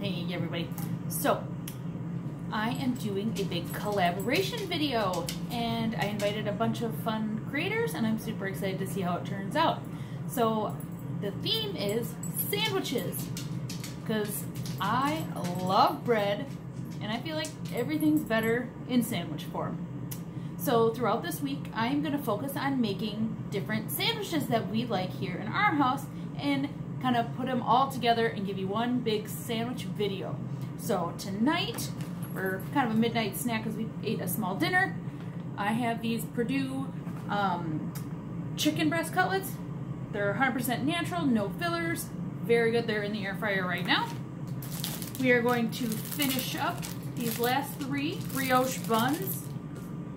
Hey everybody. So I am doing a big collaboration video and I invited a bunch of fun creators and I'm super excited to see how it turns out. So the theme is sandwiches because I love bread and I feel like everything's better in sandwich form. So throughout this week I'm going to focus on making different sandwiches that we like here in our house and kind of put them all together and give you one big sandwich video. So tonight, for kind of a midnight snack because we ate a small dinner, I have these Purdue chicken breast cutlets. They're 100% natural, no fillers, very good. They're in the air fryer right now. We are going to finish up these last three brioche buns.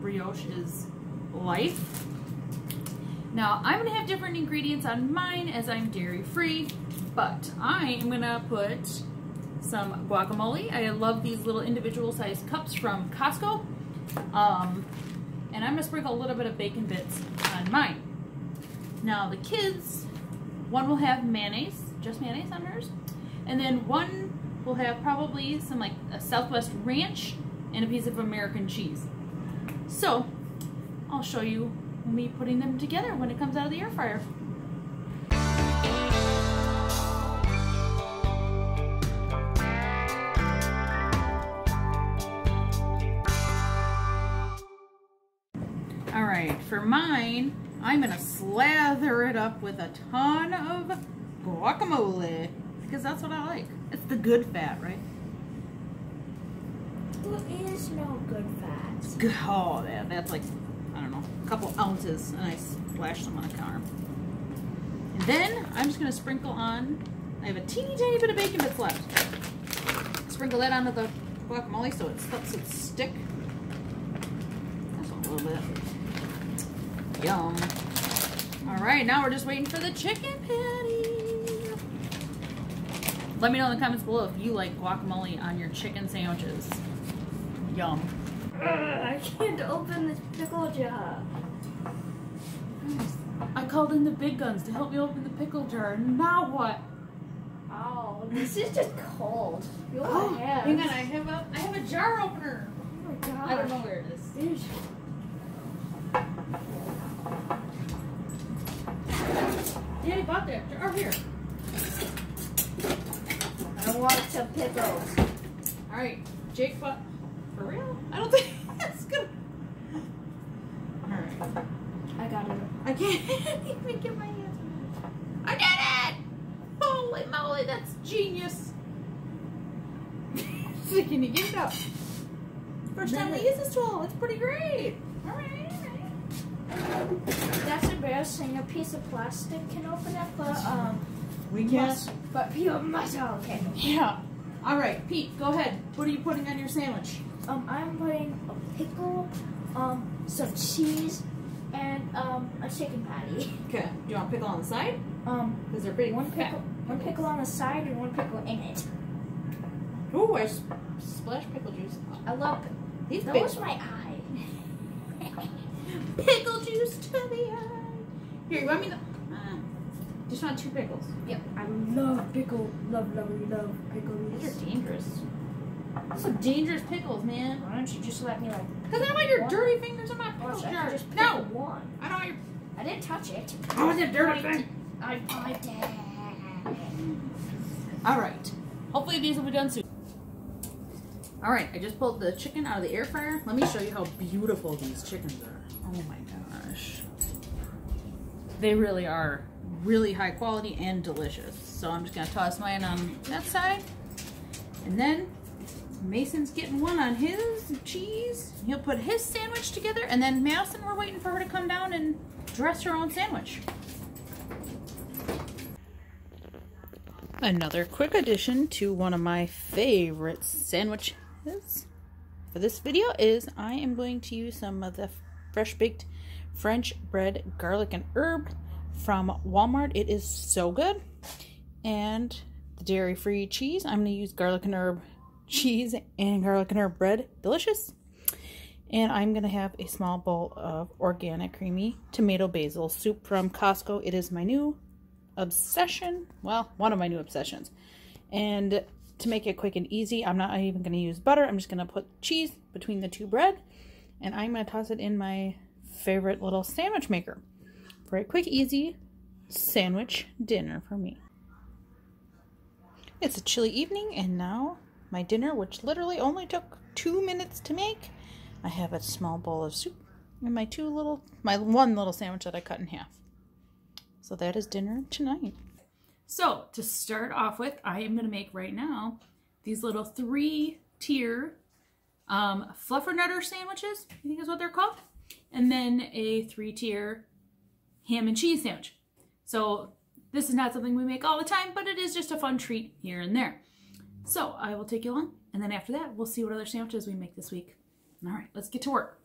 Brioche is life. Now, I'm going to have different ingredients on mine as I'm dairy-free, but I am going to put some guacamole. I love these little individual-sized cups from Costco. And I'm going to sprinkle a little bit of bacon bits on mine. Now, the kids, one will have mayonnaise, just mayonnaise on hers, and then one will have probably some, like, a Southwest ranch and a piece of American cheese. So, I'll show you me putting them together when it comes out of the air fryer. Alright, for mine, I'm going to slather it up with a ton of guacamole because that's what I like. It's the good fat, right? There is no good fat. It's good. Oh, that's like, I don't know, a couple ounces, and I splash them on the counter. And then I'm just going to sprinkle on, I have a teeny tiny bit of bacon bits left. Sprinkle that onto the guacamole so it helps it stick. That's a little bit. Yum. Alright, now we're just waiting for the chicken patty. Let me know in the comments below if you like guacamole on your chicken sandwiches. Yum. I can't open this pickle jar. I called in the big guns to help me open the pickle jar. Now what? Oh, this is just cold. Oh, hang on, I have a jar opener. Oh my god. I don't know where it is. Daddy bought that jar here. I want some pickles. Alright, Jake bought. For real? I don't think that's good. Alright. I got it. I can't even get my hands on it. I did it! Holy moly, that's genius. So can you get it up? First time we use this tool. It's pretty great. Alright. That's embarrassing. A piece of plastic can open it, but we can't. But pure muscle can. Yeah. Alright, Pete, go ahead. What are you putting on your sandwich? I'm putting a pickle, some cheese, and a chicken patty. Okay. Do you want pickle on the side? Because they're pretty one pickle on the side and one pickle in it. Ooh, I splashed pickle juice. I love it. That was my eye. Pickle juice to the eye. Here, you want me to? Just want 2 pickles. Yep. I love pickle. Love pickles. These are dangerous. Those are dangerous pickles, man. Why don't you just let me like? Because I don't want your dirty fingers in my pickle jar. Just no. One. I don't want your. I didn't touch it. I want the dirty thing. I did. All right. Hopefully these will be done soon. All right. I just pulled the chicken out of the air fryer. Let me show you how beautiful these chickens are. Oh my gosh. They really are. Really high quality and delicious. So I'm just gonna toss mine on that side, and then Mason's getting one on his cheese. He'll put his sandwich together, and then Madison, we're waiting for her to come down and dress her own sandwich. Another quick addition to one of my favorite sandwiches for this video is I am going to use some of the fresh baked French bread, garlic, and herb from Walmart. It is so good. And the dairy-free cheese, I'm going to use garlic and herb cheese and garlic and herb bread. Delicious. And I'm going to have a small bowl of organic creamy tomato basil soup from Costco. It is my new obsession. Well, one of my new obsessions. And to make it quick and easy, I'm not even going to use butter. I'm just going to put cheese between the two bread, and I'm going to toss it in my favorite little sandwich maker for a quick, easy sandwich dinner for me. It's a chilly evening, and now my dinner, which literally only took 2 minutes to make. I have a small bowl of soup and my one little sandwich that I cut in half. So that is dinner tonight. So to start off with, I am going to make right now these little 3-tier fluffernutter sandwiches, I think is what they're called. And then a 3-tier ham and cheese sandwich. So this is not something we make all the time, but it is just a fun treat here and there. So I will take you along, and then after that, we'll see what other sandwiches we make this week. All right, let's get to work.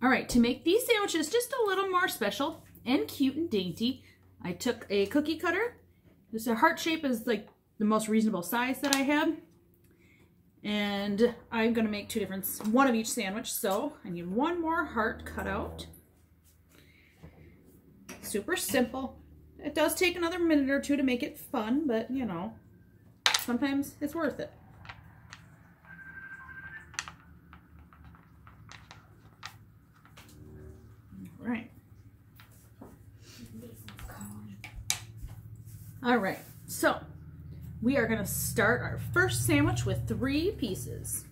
All right, to make these sandwiches just a little more special and cute and dainty, I took a cookie cutter. This heart shape is like the most reasonable size that I have. And I'm gonna make one of each sandwich. So I need one more heart cut out. Super simple. It does take another minute or two to make it fun, but you know, sometimes it's worth it. All right, so we are gonna start our first sandwich with 3 pieces.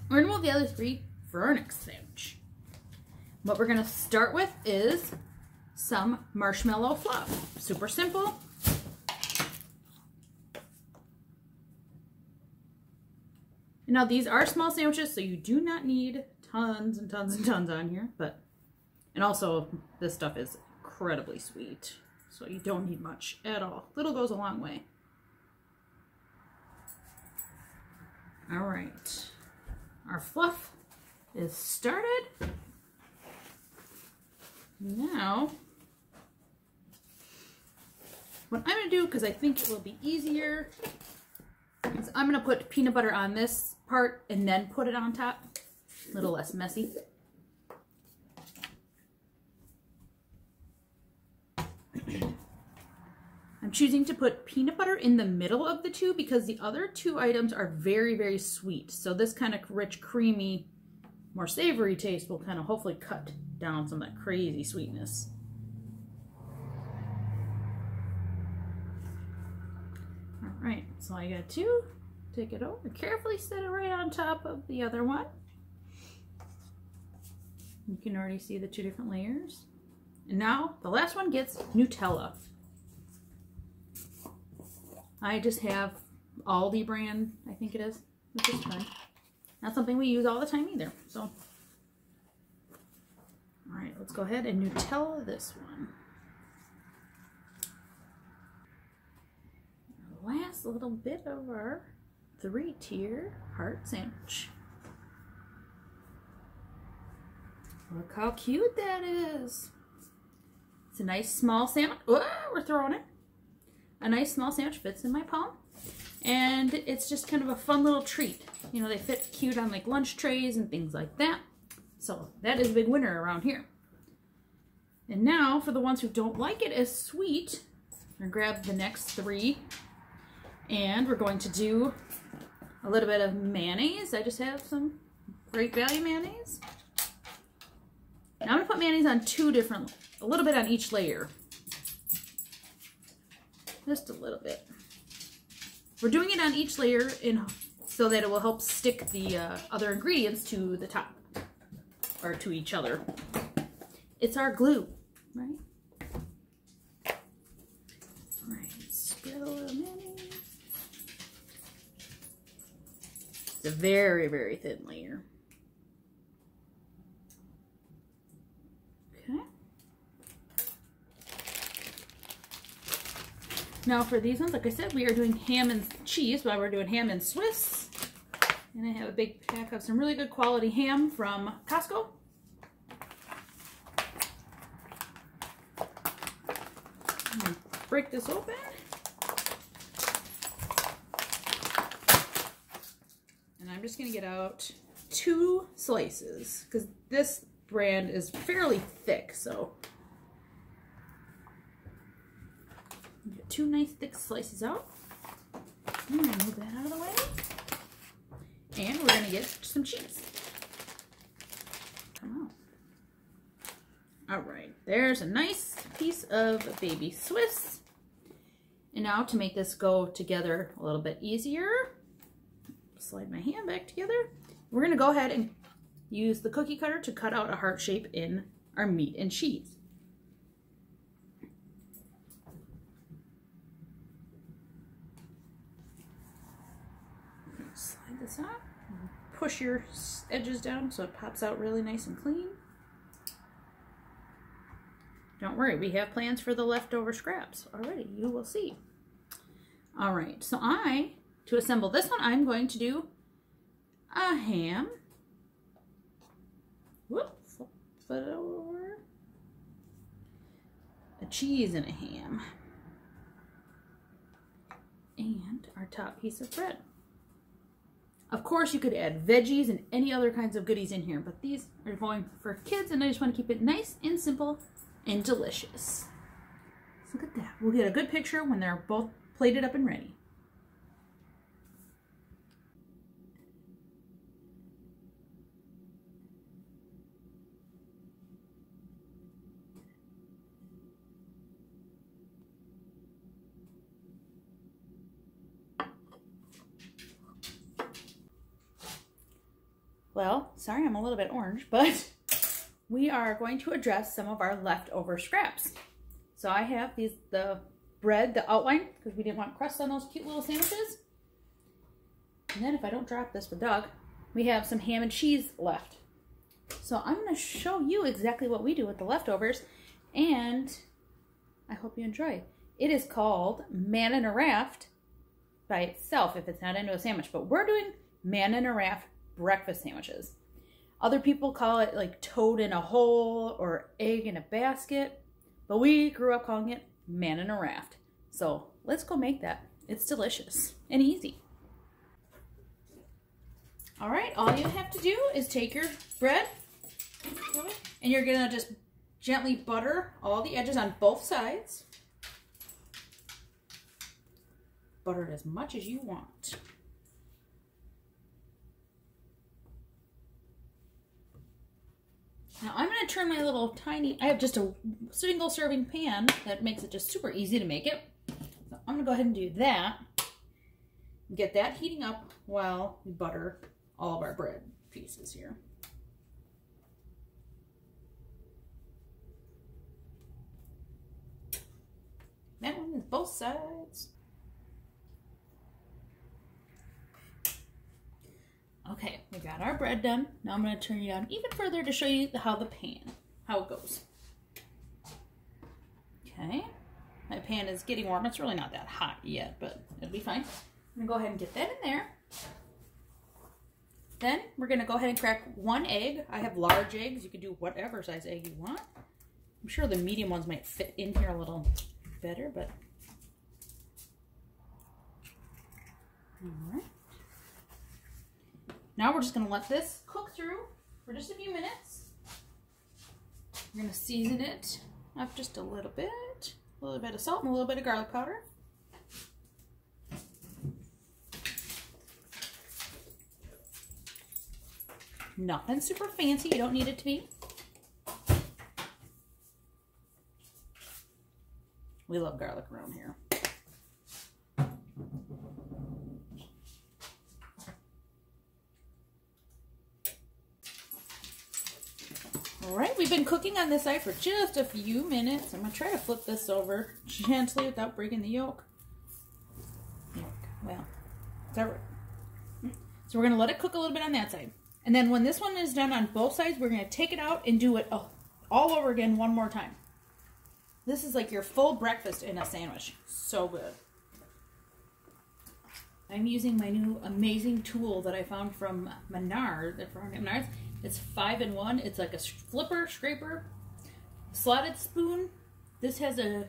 We're gonna move the other 3 for our next sandwich. What we're gonna start with is some marshmallow fluff. Super simple. Now these are small sandwiches, so you do not need tons and tons and tons on here, and also this stuff is incredibly sweet, so you don't need much at all. Little goes a long way. All right, our fluff is started. Now, what I'm gonna do, because I think it will be easier, is I'm gonna put peanut butter on this part and then put it on top. A little less messy. I'm choosing to put peanut butter in the middle of the 2 because the other 2 items are very, very sweet. So this kind of rich, creamy, more savory taste will kind of hopefully cut down some of that crazy sweetness. All right, so I got 2. Take it over, carefully set it right on top of the other one. You can already see the 2 different layers. And now the last one gets Nutella. I just have Aldi brand, I think it is, which is fine. Not something we use all the time either, so. All right, let's go ahead and Nutella this one. Last little bit of our 3-tier heart sandwich. Look how cute that is. It's a nice small sandwich. Whoa, we're throwing it. A nice small sandwich fits in my palm. And it's just kind of a fun little treat. You know, they fit cute on like lunch trays and things like that. So that is a big winner around here. And now for the ones who don't like it as sweet, I'm gonna grab the next 3. And we're going to do a little bit of mayonnaise. I just have some Great Value mayonnaise. Now I'm gonna put mayonnaise on 2 different, a little bit on each layer. Just a little bit. We're doing it on each layer so that it will help stick the other ingredients to the top, or to each other. It's our glue, right? All right, spread a little mayonnaise. It's a very, very thin layer. Okay. Now for these ones, like I said, we are doing ham and cheese, but we're doing ham and Swiss. And I have a big pack of some really good quality ham from Costco. I'm gonna break this open. And I'm just gonna get out 2 slices because this brand is fairly thick, so get 2 nice thick slices out. I'm gonna move that out of the way. And we're gonna get some cheese. Come on. All right, there's a nice piece of baby Swiss. And now to make this go together a little bit easier, slide my hand back together. We're gonna go ahead and use the cookie cutter to cut out a heart shape in our meat and cheese. Slide this out. Push your edges down so it pops out really nice and clean. Don't worry, we have plans for the leftover scraps already. You will see. All right, so to assemble this one, I'm going to do a ham. Whoop, flip it over. A cheese and a ham. And our top piece of bread. Of course, you could add veggies and any other kinds of goodies in here, but these are going for kids, and I just want to keep it nice and simple and delicious. So look at that. We'll get a good picture when they're both plated up and ready. Well, sorry I'm a little bit orange, but we are going to address some of our leftover scraps. So I have the bread, the outline, because we didn't want crust on those cute little sandwiches. And then if I don't drop this for Doug, we have some ham and cheese left. So I'm going to show you exactly what we do with the leftovers, and I hope you enjoy. It is called Man in a Raft by itself if it's not into a sandwich, but we're doing Man in a Raft breakfast sandwiches. Other people call it like toad in a hole or egg in a basket, but we grew up calling it Man in a Raft. So let's go make that. It's delicious and easy. All right, all you have to do is take your bread and you're gonna just gently butter all the edges on both sides. Butter it as much as you want. Now I'm going to turn my little tiny, I have just a single serving pan that makes it just super easy to make it. So I'm going to go ahead and do that. Get that heating up while we butter all of our bread pieces here. That one is both sides. Okay, we got our bread done. Now I'm going to turn it on even further to show you how it goes. Okay, my pan is getting warm. It's really not that hot yet, but it'll be fine. I'm going to go ahead and get that in there. Then we're going to go ahead and crack 1 egg. I have large eggs. You can do whatever size egg you want. I'm sure the medium ones might fit in here a little better, but all right. Now we're just going to let this cook through for just a few minutes. We're going to season it up just a little bit of salt and a little bit of garlic powder. Nothing super fancy, you don't need it to be. We love garlic around here. All right, we've been cooking on this side for just a few minutes. I'm going to try to flip this over gently without breaking the yolk. Well, is that right? So we're going to let it cook a little bit on that side. And then when this one is done on both sides, we're going to take it out and do it all over again one more time. This is like your full breakfast in a sandwich. So good. I'm using my new amazing tool that I found from Menards. It's 5-in-1. It's like a flipper, scraper, slotted spoon. This has a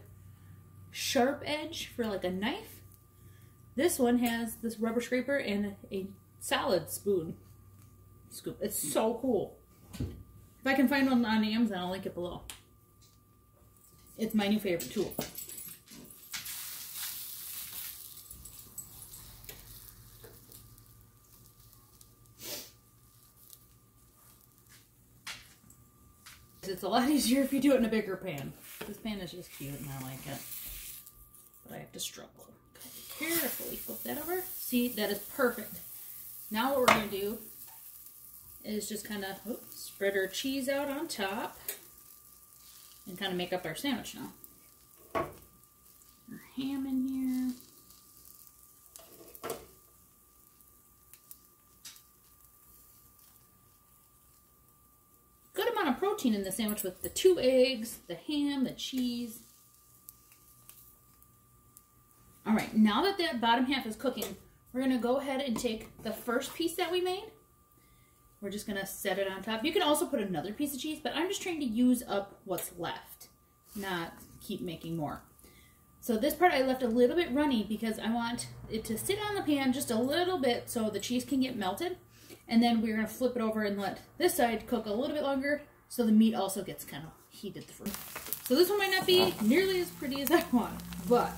sharp edge for like a knife. This one has this rubber scraper and a solid spoon scoop. It's so cool. If I can find one on Amazon, I'll link it below. It's my new favorite tool. it's a lot easier if you do it in a bigger pan. This pan is just cute and I like it. But I have to struggle. Carefully flip that over. See, that is perfect. Now what we're going to do is just kind of spread our cheese out on top and kind of make up our sandwich now. Our ham in here. Good amount of protein in the sandwich with the 2 eggs, the ham, the cheese. All right, now that that bottom half is cooking, we're going to go ahead and take the first piece that we made. We're just going to set it on top. You can also put another piece of cheese, but I'm just trying to use up what's left, not keep making more. So this part I left a little bit runny because I want it to sit on the pan just a little bit so the cheese can get melted. And then we're going to flip it over and let this side cook a little bit longer so the meat also gets kind of heated through. So this one might not be nearly as pretty as I want, but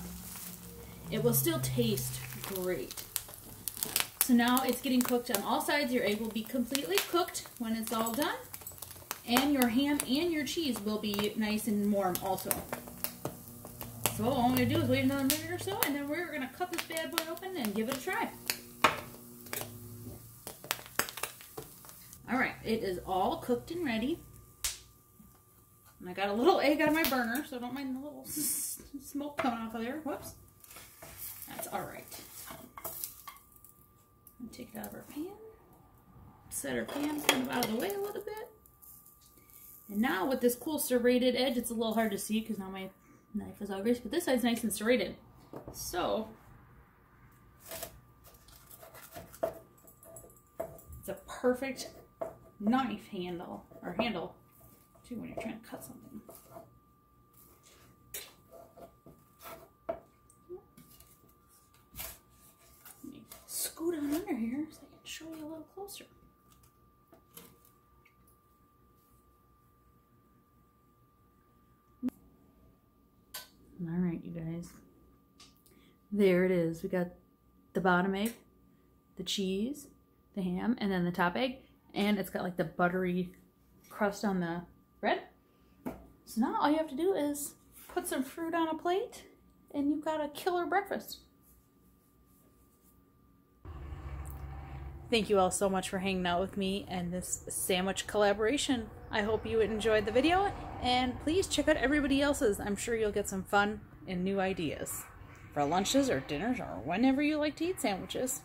it will still taste great. So now it's getting cooked on all sides. Your egg will be completely cooked when it's all done. And your ham and your cheese will be nice and warm also. So all I'm going to do is wait another minute or so, and then we're going to cut this bad boy open and give it a try. Alright, it is all cooked and ready. And I got a little egg on my burner, so don't mind the little smoke coming off of there. Whoops. That's alright. Take it out of our pan. Set our pan kind of out of the way a little bit. And now with this cool serrated edge, it's a little hard to see because now my knife is all greasy, but this side's nice and serrated. So it's a perfect knife handle, or handle, too, when you're trying to cut something. Let me scoot on under here so I can show you a little closer. All right, you guys. There it is. We got the bottom egg, the cheese, the ham, and then the top egg. And it's got like the buttery crust on the bread. So now all you have to do is put some fruit on a plate and you've got a killer breakfast. Thank you all so much for hanging out with me and this sandwich collaboration. I hope you enjoyed the video, and please check out everybody else's. I'm sure you'll get some fun and new ideas for lunches or dinners or whenever you like to eat sandwiches.